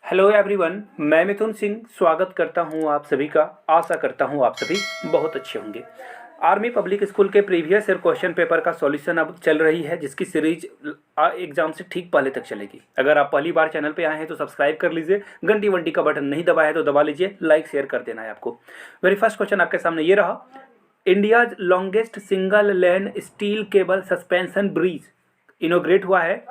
Hello everyone, मैं मिथुन सिंह स्वागत करता हूं आप सभी का। आशा करता हूं आप सभी बहुत अच्छे होंगे। आर्मी पब्लिक स्कूल के प्रीवियस ईयर क्वेश्चन पेपर का सॉल्यूशन अब चल रही है, जिसकी सीरीज एग्जाम से ठीक पहले तक चलेगी। अगर आप पहली बार चैनल पे आए हैं तो सब्सक्राइब कर लीजिए, घंटी वंटी का बटन नहीं दबाया है तो दबा लीजिए, लाइक शेयर कर देना है आपको। वेरी फर्स्ट क्वेश्चन आपके सामने ये रहा, India's longest single lane steel cable suspension bridge इनोग्रेट हुआ है,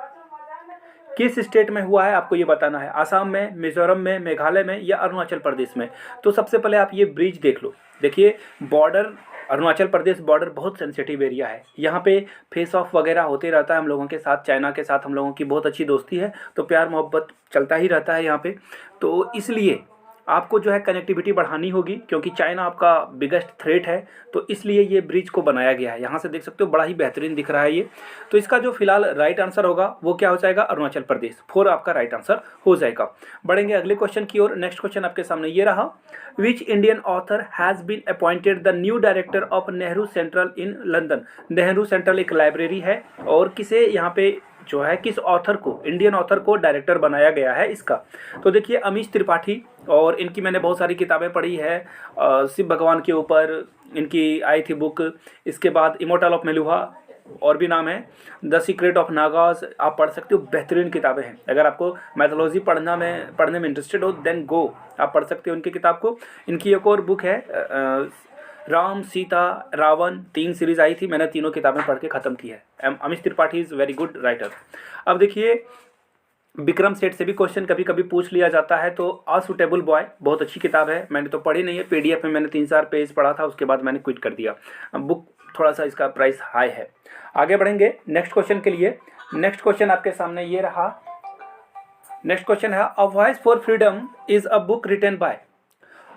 किस स्टेट में हुआ है आपको ये बताना है। आसाम में, मिजोरम में, मेघालय में या अरुणाचल प्रदेश में। तो सबसे पहले आप ये ब्रिज देख लो। देखिए बॉर्डर, अरुणाचल प्रदेश बॉर्डर बहुत सेंसिटिव एरिया है। यहाँ पे फेस ऑफ वगैरह होते रहता है हम लोगों के साथ। चाइना के साथ हम लोगों की बहुत अच्छी दोस्ती है, तो प्यार मोहब्बत चलता ही रहता है यहाँ पे। तो इसलिए आपको जो है कनेक्टिविटी बढ़ानी होगी, क्योंकि चाइना आपका बिगेस्ट थ्रेट है। तो इसलिए ये ब्रिज को बनाया गया है। यहाँ से देख सकते हो बड़ा ही बेहतरीन दिख रहा है ये। तो इसका जो फिलहाल राइट आंसर होगा वो क्या हो जाएगा, अरुणाचल प्रदेश। 4 आपका राइट आंसर हो जाएगा। बढ़ेंगे अगले क्वेश्चन की ओर। नेक्स्ट क्वेश्चन आपके सामने ये रहा, which Indian author has been appointed the new director of Nehru central in London. Nehru central एक लाइब्रेरी है, और किसे यहाँ पे जो है, किस ऑथर को, इंडियन ऑथर को डायरेक्टर बनाया गया है इसका। तो देखिए अमीश त्रिपाठी, और इनकी मैंने बहुत सारी किताबें पढ़ी है। शिव भगवान के ऊपर इनकी आई थी बुक। इसके बाद इमोर्टल ऑफ मेलुहा और भी नाम है, द सीक्रेट ऑफ नागास, आप पढ़ सकते हो। बेहतरीन किताबें हैं। अगर आपको मैथोलॉजी पढ़ने में इंटरेस्टेड हो देन गो, आप पढ़ सकते हो उनकी किताब को। इनकी एक और बुक है राम सीता रावण, 3 सीरीज आई थी, मैंने तीनों किताबें पढ़ के ख़त्म की है। Amish Tripathi is very good writer. अब देखिए विक्रम सेठ से भी क्वेश्चन कभी कभी पूछ लिया जाता है। तो असुटेबल बॉय बहुत अच्छी किताब है, मैंने तो पढ़ी नहीं है, पीडीएफ में मैंने 3-4 पेज पढ़ा था, उसके बाद मैंने क्विट कर दिया। बुक थोड़ा सा इसका प्राइस हाई है। आगे बढ़ेंगे नेक्स्ट क्वेश्चन के लिए। नेक्स्ट क्वेश्चन आपके सामने ये रहा। नेक्स्ट क्वेश्चन है, a voice for freedom is a book written by.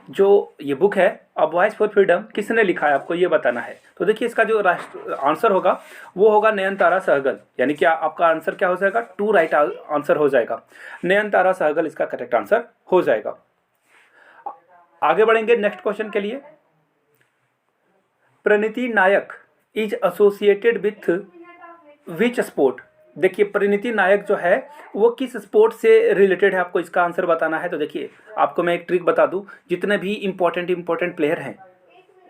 जो ये बुक है अ वॉइस फॉर फ्रीडम, किसने लिखा है आपको ये बताना है। तो देखिए इसका जो आंसर होगा वो होगा नयनतारा सहगल। यानी कि आपका आंसर क्या हो जाएगा, 2 राइट आंसर हो जाएगा। नयनतारा सहगल इसका करेक्ट आंसर हो जाएगा। आगे बढ़ेंगे नेक्स्ट क्वेश्चन के लिए। Praneeti Nayak is associated with which sport. देखिए परिणीति नायक जो है वो किस स्पोर्ट से रिलेटेड है, आपको इसका आंसर बताना है। तो देखिए आपको मैं एक ट्रिक बता दूं, जितने भी इंपॉर्टेंट प्लेयर हैं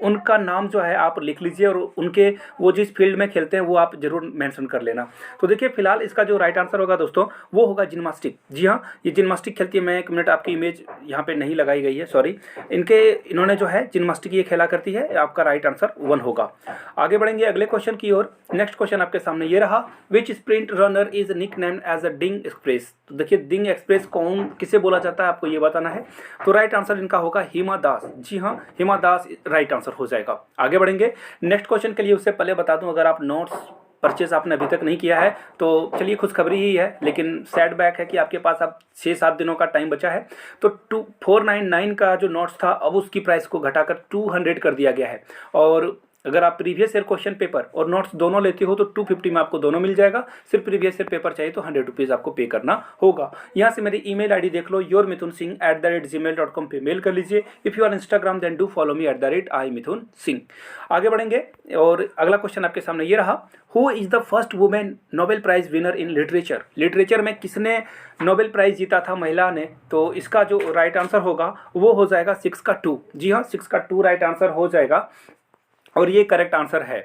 उनका नाम जो है आप लिख लीजिए, और उनके वो जिस फील्ड में खेलते हैं वो आप जरूर मेंशन कर लेना। तो देखिए फिलहाल इसका जो राइट आंसर होगा दोस्तों वो होगा जिम्नास्टिक। जी हाँ, ये जिम्नास्टिक खेलती है। मैं 1 मिनट, आपकी इमेज यहाँ पे नहीं लगाई गई है, सॉरी। इन्होंने जो है जिम्नास्टिक ये खेला करती है। आपका राइट आंसर 1 होगा। आगे बढ़ेंगे अगले क्वेश्चन की ओर। नेक्स्ट क्वेश्चन आपके सामने ये रहा, which sprint runner is nick named as a Dhing express. तो देखिए डिंग एक्सप्रेस कौन किसे बोला जाता है आपको ये बताना है। तो राइट आंसर इनका होगा हिमा दास। जी हाँ, हिमा दास राइट आंसर हो जाएगा। आगे बढ़ेंगे नेक्स्ट क्वेश्चन के लिए। उससे पहले बता दूं, अगर आप नोट्स परचेज आपने अभी तक नहीं किया है तो चलिए खुशखबरी ही है, लेकिन सैड बैक है कि आपके पास अब 6-7 दिनों का टाइम बचा है। तो 499 का जो नोट्स था अब उसकी प्राइस को घटाकर 200 कर दिया गया है। और अगर आप प्रीवियस ईयर क्वेश्चन पेपर और नोट्स दोनों लेते हो तो 250 में आपको दोनों मिल जाएगा। सिर्फ प्रीवियस ईयर पेपर चाहिए तो 100 रुपीज़ आपको पे करना होगा। यहाँ से मेरी ईमेल आईडी देख लो, yourmithunsingh@gmail.com पे मेल कर लीजिए। If you are Instagram then do follow me @iMithunSingh। आगे बढ़ेंगे और अगला क्वेश्चन आपके सामने ये रहा, who is the first women Nobel prize winner in literature. Literature में किसने नोबेल प्राइज जीता था महिला ने। तो इसका जो राइट आंसर होगा वो हो जाएगा 6 का 2। जी हाँ, 6 का 2 राइट आंसर हो जाएगा, और ये करेक्ट आंसर है।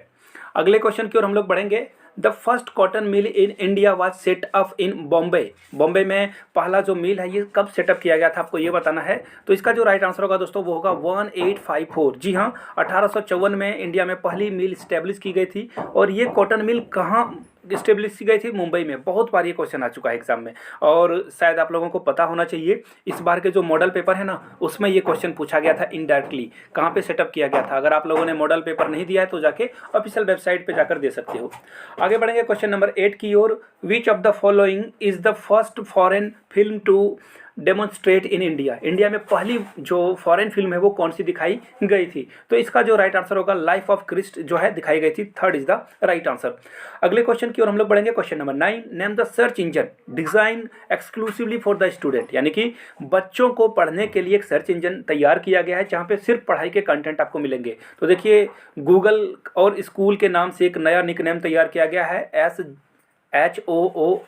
अगले क्वेश्चन की ओर हम लोग बढ़ेंगे। The first cotton mill in India was set up in Bombay. Bombay में पहला जो मिल है ये कब सेटअप किया गया था आपको ये बताना है। तो इसका जो राइट आंसर होगा दोस्तों वो होगा 1854। जी हाँ, 1854 में इंडिया में पहली मिल स्टैब्लिश की गई थी। और ये कॉटन मिल कहाँ स्टेब्लिश की गई थी, मुंबई में। बहुत बार ये क्वेश्चन आ चुका है एग्जाम में, और शायद आप लोगों को पता होना चाहिए। इस बार के जो मॉडल पेपर है ना उसमें ये क्वेश्चन पूछा गया था इनडायरेक्टली, कहाँ पे सेटअप किया गया था। अगर आप लोगों ने मॉडल पेपर नहीं दिया है तो जाके ऑफिशियल वेबसाइट पे जाकर दे सकते हो। आगे बढ़ेंगे क्वेश्चन नंबर 8 की ओर। Which of the following is the first foreign film to demonstrate in India. India में पहली जो फॉरेन फिल्म है वो कौन सी दिखाई गई थी। तो इसका जो राइट आंसर होगा लाइफ ऑफ क्रिस्ट जो है दिखाई गई थी। 3rd is the right answer. अगले क्वेश्चन की ओर हम लोग बढ़ेंगे। Question number 9, name the search engine design exclusively for the student. यानी कि बच्चों को पढ़ने के लिए एक सर्च इंजन तैयार किया गया है जहाँ पे सिर्फ पढ़ाई के कंटेंट आपको मिलेंगे। तो देखिए गूगल और स्कूल के नाम से एक नया निकनेम तैयार किया गया है, SHOOGLE,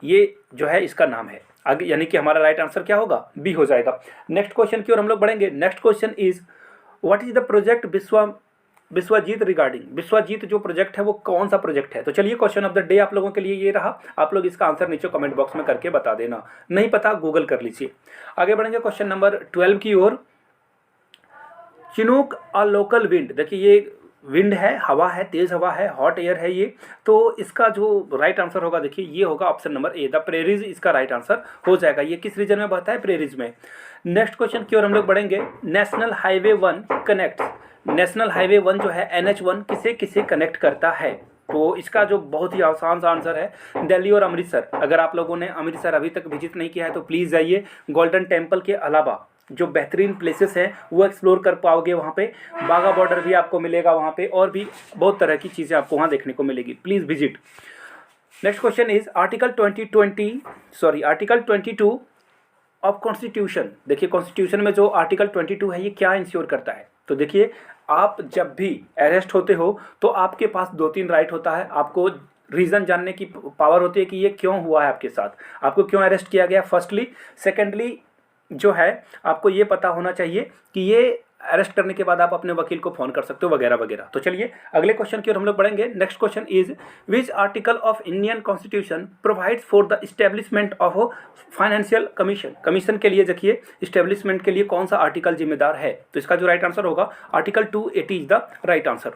ये जो है इसका नाम है। आगे, यानी कि हमारा राइट आंसर क्या होगा, बी हो जाएगा। नेक्स्ट क्वेश्चन की ओर हम लोग बढ़ेंगे। Next question is what is the project Vishwajeet regarding. Vishwajeet जो प्रोजेक्ट है वो कौन सा प्रोजेक्ट है। तो चलिए क्वेश्चन ऑफ द डे आप लोगों के लिए ये रहा, आप लोग इसका आंसर नीचे कमेंट बॉक्स में करके बता देना, नहीं पता गूगल कर लीजिए। आगे बढ़ेंगे क्वेश्चन नंबर 12 की ओर। चिनूक अ लोकल विंड, देखिए ये विंड है, हवा है, तेज हवा है, हॉट एयर है ये, तो इसका जो राइट आंसर होगा देखिए ये होगा option number A, the prairies इसका राइट आंसर हो जाएगा। ये किस रीजन में बहता है, प्रेरीज में। नेक्स्ट क्वेश्चन की ओर हम लोग बढ़ेंगे। National highway 1 connect, national highway 1 जो है NH1 किसे किसे कनेक्ट करता है। तो इसका जो बहुत ही आसान सा आंसर है दिल्ली और अमृतसर। अगर आप लोगों ने अमृतसर अभी तक विजिट नहीं किया है तो प्लीज़ जाइए। गोल्डन टेम्पल के अलावा जो बेहतरीन प्लेसेस हैं वो एक्सप्लोर कर पाओगे वहाँ पे। बाघा बॉर्डर भी आपको मिलेगा वहाँ पे, और भी बहुत तरह की चीज़ें आपको वहाँ देखने को मिलेगी, please visit. Next question is article 22 of constitution. देखिए कॉन्स्टिट्यूशन में जो आर्टिकल 22 है ये क्या इंश्योर करता है। तो देखिए आप जब भी अरेस्ट होते हो तो आपके पास 2-3 राइट होता है। आपको रीज़न जानने की पावर होती है कि ये क्यों हुआ है आपके साथ, आपको क्यों अरेस्ट किया गया फर्स्टली। सेकेंडली जो है आपको ये पता होना चाहिए कि ये अरेस्ट करने के बाद आप अपने वकील को फ़ोन कर सकते हो वगैरह वगैरह। तो चलिए अगले क्वेश्चन की ओर हम लोग बढ़ेंगे। Next question is which article of Indian constitution provides for the establishment of financial commission. Commission के लिए देखिए इस्टेब्लिशमेंट के लिए कौन सा आर्टिकल जिम्मेदार है। तो इसका जो राइट आंसर होगा article 280 is the right answer.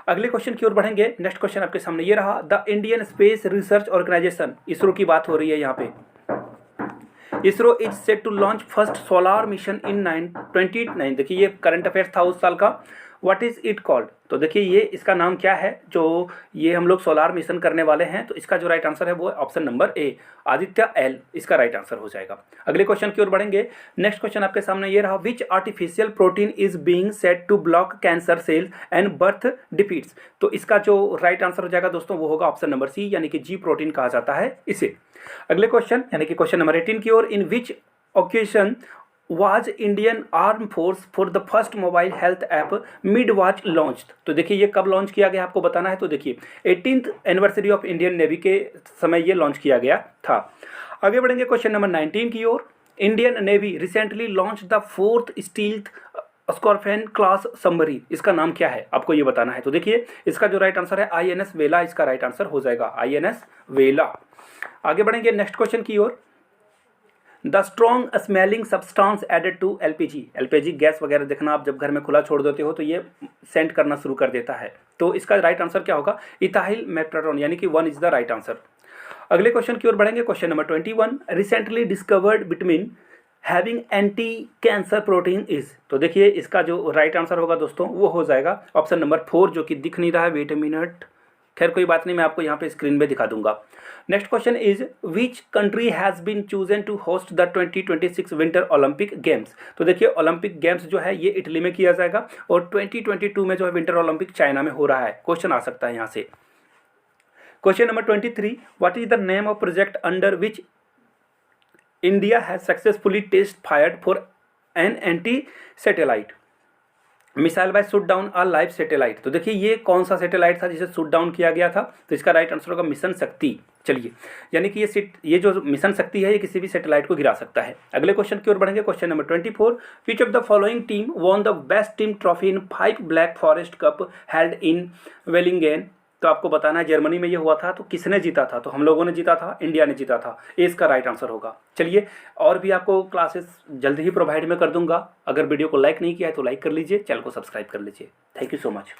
अगले क्वेश्चन की ओर बढ़ेंगे। नेक्स्ट क्वेश्चन आपके सामने ये रहा, the Indian space research organisation, ISRO की बात हो रही है यहाँ पे। ISRO is set to launch first solar mission in 2029। देखिए ये करंट अफेयर्स था उस साल का। व्हाट इज इट कॉल्ड, तो देखिए ये इसका नाम क्या है जो ये हम लोग सोलार मिशन करने वाले हैं। तो इसका जो राइट आंसर है वो option number A, Aditya L इसका राइट आंसर हो जाएगा। अगले क्वेश्चन की ओर बढ़ेंगे। नेक्स्ट क्वेश्चन आपके सामने ये रहा, which artificial protein is being set to block cancer cells and birth defects. तो इसका जो राइट आंसर हो जाएगा दोस्तों वो होगा ऑप्शन नंबर सी, यानी कि जी प्रोटीन कहा जाता है इसे। अगले क्वेश्चन यानी कि क्वेश्चन नंबर 18 की ओर, in which occasion was Indian arm force for the first mobile health app MedWatch launched. तो देखिए ये कब लॉन्च किया गया आपको बताना है। तो देखिए 18th anniversary of Indian navy के समय ये लॉन्च किया गया था। आगे बढ़ेंगे क्वेश्चन नंबर 19 की ओर। Indian navy recently launch the 4th stealth scorpion class submarine, इसका नाम क्या है आपको ये बताना है। तो देखिए इसका जो राइट आंसर है INS वेला इसका राइट आंसर हो जाएगा, INS वेला। आगे बढ़ेंगे नेक्स्ट क्वेश्चन की ओर। The strong smelling substance added to LPG gas वगैरह देखना आप जब घर में खुला छोड़ देते हो तो ये सेंट करना शुरू कर देता है। तो इसका राइट आंसर क्या होगा, इथाइल मेट्राटोन, यानी कि 1 इज द राइट आंसर। अगले क्वेश्चन की ओर बढ़ेंगे। Question number 21, recently discovered vitamin having anti cancer protein is. तो देखिए इसका जो राइट आंसर होगा दोस्तों वो हो जाएगा ऑप्शन नंबर 4, जो कि दिख नहीं रहा है, वेट अ मिनट, खैर कोई बात नहीं, मैं आपको यहाँ पे स्क्रीन पे दिखा दूंगा। Next question is which country has been chosen to host the 2026 winter Olympic games. तो देखिए ओलंपिक गेम्स जो है ये इटली में किया जाएगा और 2022 में जो है विंटर ओलंपिक चाइना में हो रहा है। क्वेश्चन आ सकता है यहाँ से। Question number 23, what is the name of project under which India has successfully test fired for an anti satellite missile by shoot down a live satellite. तो देखिए ये कौन सा सैटेलाइट था जिसे शूट डाउन किया गया था। तो इसका राइट आंसर होगा मिशन शक्ति। चलिए यानी कि ये जो मिशन शक्ति है ये किसी भी सैटेलाइट को गिरा सकता है। अगले क्वेश्चन की ओर बढ़ेंगे। Question number 24, which of the following team won the best team trophy in 5 black forest cup held in Willingen. तो आपको बताना है जर्मनी में ये हुआ था। तो किसने जीता था, तो हम लोगों ने जीता था, इंडिया ने जीता था। ए इसका राइट आंसर होगा। चलिए और भी आपको क्लासेस जल्दी ही प्रोवाइड में कर दूंगा। अगर वीडियो को लाइक नहीं किया है तो लाइक कर लीजिए, चैनल को सब्सक्राइब कर लीजिए। Thank you so much.